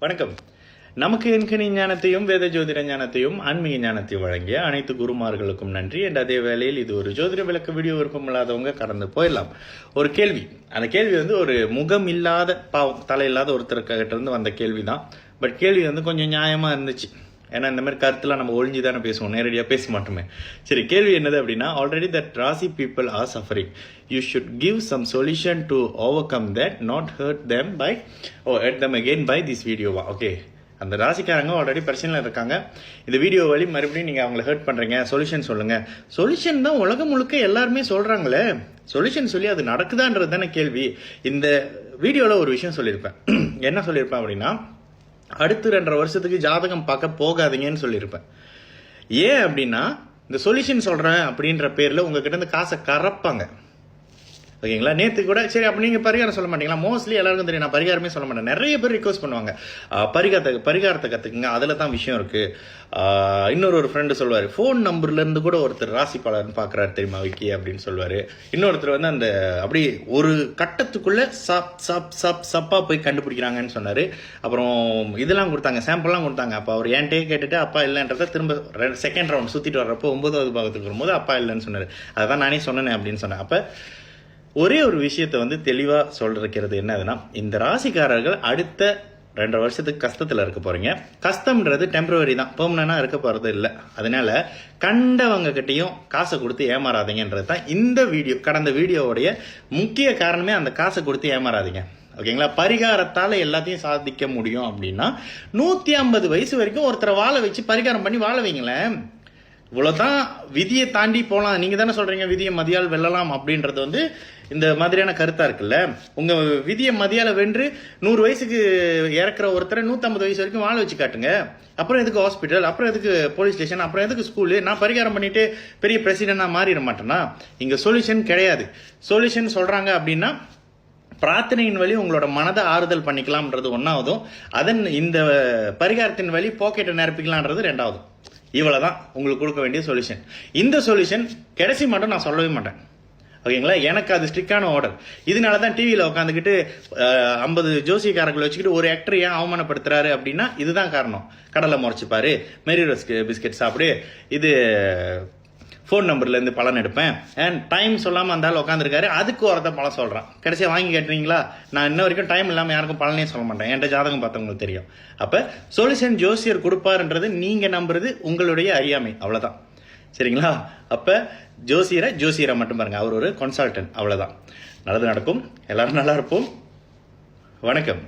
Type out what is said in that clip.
வணக்கம். நமக்கு எண்கணி ஞானத்தையும் வேத ஜோதிட ஞானத்தையும் ஆன்மீக ஞானத்தையும் வழங்கிய அனைத்து குருமார்களுக்கும் நன்றி. என்ற அதே வேளையில் இது ஒரு ஜோதிட விளக்க வீடியோ விருப்பம் இல்லாதவங்க கடந்து போயிடலாம். ஒரு கேள்வி, அந்த கேள்வி ஒரு முகம் இல்லாத பாவம் தலை இல்லாத ஒருத்தர்கிட்ட இருந்து வந்த கேள்வி தான். பட் கேள்வி கொஞ்சம் நியாயமா இருந்துச்சு. ஏன்னா இந்த மாதிரி கருத்துலாம் நம்ம ஒழிஞ்சு தானே பேசுவோம், நேரடியாக பேச மாட்டோமே. சரி, கேள்வி என்னது அப்படின்னா, already that rasi people are suffering, you should give some solution to overcome that, not hurt them by hurt them again by this வீடியோவா. ஓகே, அந்த ராசிக்காரங்க ஆல்ரெடி பிரச்சனையில் இருக்காங்க. இந்த வீடியோ வழி மறுபடியும் நீங்கள் அவங்களை ஹர்ட் பண்ணுறீங்க, சொல்யூஷன் சொல்லுங்கள். சொல்யூஷன் தான் உலகம் முழுக்க எல்லாருமே சொல்கிறாங்களே, சொல்யூஷன் சொல்லி அது நடக்குதான்றது தானே கேள்வி. இந்த வீடியோவில் ஒரு விஷயம் சொல்லியிருப்பேன். என்ன சொல்லியிருப்பேன் அப்படின்னா, அடுத்து 2.5 வருஷத்துக்கு ஜாதகம் பார்க்க போகாதீங்கன்னு சொல்லியிருப்பேன். ஏன் அப்படின்னா, இந்த சொல்யூஷன் சொல்கிறேன் அப்படின்ற பேரில் உங்ககிட்ட இருந்து காசை கறப்பாங்க. ஓகேங்களா? நேற்று கூட சரி அப்போ நீங்கள் பரிகாரம் சொல்ல மாட்டீங்களா? மோஸ்ட்லி எல்லாருக்கும் தெரியும், நான் பரிகாரமே சொல்ல மாட்டேன். நிறைய பேர் ரிக்வஸ்ட் பண்ணுவாங்க, பரிகாரத்தை கற்றுக்குங்க, அதில் தான் விஷயம் இருக்குது. இன்னொரு ஃப்ரெண்டு சொல்லுவார், ஃபோன் நம்பர்லேருந்து கூட ஒருத்தர் ராசி பலன் பார்க்குறாரு தெரியுமா விக்கி அப்படின்னு சொல்லுவார். இன்னொருத்தர் அந்த அப்படி ஒரு கட்டத்துக்குள்ளே சப்பாக போய் கண்டுபிடிக்கிறாங்கன்னு சொன்னார். அப்புறம் இதெல்லாம் கொடுத்தாங்க, சாம்பிள்லாம் கொடுத்தாங்க. அப்போ அவர் என்கிட்டயே கேட்டுட்டு அப்பா இல்லைன்றத திரும்ப செகண்ட் ரவுண்ட் சுற்றிட்டு வர்றப்போ 9வது பாகத்துக்கு வரும்போது அப்பா இல்லைன்னு சொன்னார். அதான் நானே சொன்னேன் அப்படின்னு சொன்னேன். அப்போ ஒரே ஒரு விஷயத்தை தெளிவாக சொல்லிருக்கிறது என்னதுன்னா, இந்த ராசிக்காரர்கள் அடுத்த 2.5 வருஷத்துக்கு கஷ்டத்தில் இருக்க போறீங்க. கஷ்டம்ன்றது டெம்பரவரி தான், பெர்மனண்டா இருக்க போறது இல்லை. அதனால கண்டவங்க கிட்டையும் காசை கொடுத்து ஏமாறாதீங்கன்றது தான் இந்த வீடியோ. கடந்த வீடியோவுடைய முக்கிய காரணமே அந்த காசை கொடுத்து ஏமாறாதீங்க. ஓகேங்களா? பரிகாரத்தால் எல்லாத்தையும் சாதிக்க முடியும் அப்படின்னா 150 வயசு வரைக்கும் ஒருத்தரை வாழ வச்சு பரிகாரம் பண்ணி வாழ வைங்களேன். இவ்வளோதான். விதியை தாண்டி போகலாம். நீங்கள் தானே சொல்கிறீங்க விதியை மதியால் வெல்லலாம் அப்படின்றது இந்த மாதிரியான கருத்தாக இருக்குல்ல. உங்கள் விதியை மதியால் வென்று 100 வயசுக்கு இறக்குற ஒருத்தரை 150 வயசு வரைக்கும் வாழ வச்சு காட்டுங்க. அப்புறம் எதுக்கு ஹாஸ்பிட்டல், அப்புறம் எதுக்கு போலீஸ் ஸ்டேஷன், அப்புறம் எதுக்கு ஸ்கூலு? நான் பரிகாரம் பண்ணிட்டு பெரிய பிரசிடென்ட்டாக மாறிட மாட்டேன்னா? இங்கே சொல்யூஷன் கிடையாது. சொல்யூஷன் சொல்கிறாங்க அப்படின்னா பிரார்த்தனையின் வழி உங்களோட மனதை ஆறுதல் பண்ணிக்கலாம்ன்றது ஒன்றாவதும், அதன் இந்த பரிகாரத்தின் வழி பாக்கெட்டை நிரப்பிக்கலான்றது 2வது. இவ்வளவுதான் உங்களுக்கு கொடுக்க வேண்டிய சொல்யூஷன். இந்த சொல்யூஷன் கடைசி மட்டும் நான் சொல்லவே மாட்டேன். ஓகேங்களா? எனக்கு அது ஸ்ட்ரிக்டான ஆர்டர். இதனால தான் டிவியில் உட்காந்துக்கிட்டு 50 ஜோசியக்காரங்களை வச்சுக்கிட்டு ஒரு ஆக்டர் ஏன் அவமானப்படுத்துறாரு அப்படின்னா இதுதான் காரணம். கடலை முறைச்சிப்பாரு, மேரி ரோஸ் பிஸ்கெட் சாப்பிடு, இது ஃபோன் நம்பர்லேருந்து பலன் எடுப்பேன், அண்ட் டைம் சொல்லாமல் அந்த ஆள் உட்காந்துருக்காரு, அதுக்கு ஒருத்த பலன் சொல்கிறான். கடைசியாக வாங்கி கேட்டுறீங்களா? நான் இன்ன வரைக்கும் டைம் இல்லாமல் யாருக்கும் பலனே சொல்ல மாட்டேன். என்கிட்ட ஜாதகம் பார்த்தவங்களுக்கு தெரியும். அப்போ சொல்யூஷன் ஜோசியர் கொடுப்பாருன்றது நீங்கள் நம்புறது உங்களுடைய அறியாமை, அவ்வளோதான். சரிங்களா? அப்போ ஜோசியரை மட்டும் பாருங்க, அவர் ஒரு கன்சல்டன்ட், அவ்வளோதான். நல்லது நடக்கும். எல்லாரும் நல்லா இருப்போம். வணக்கம்.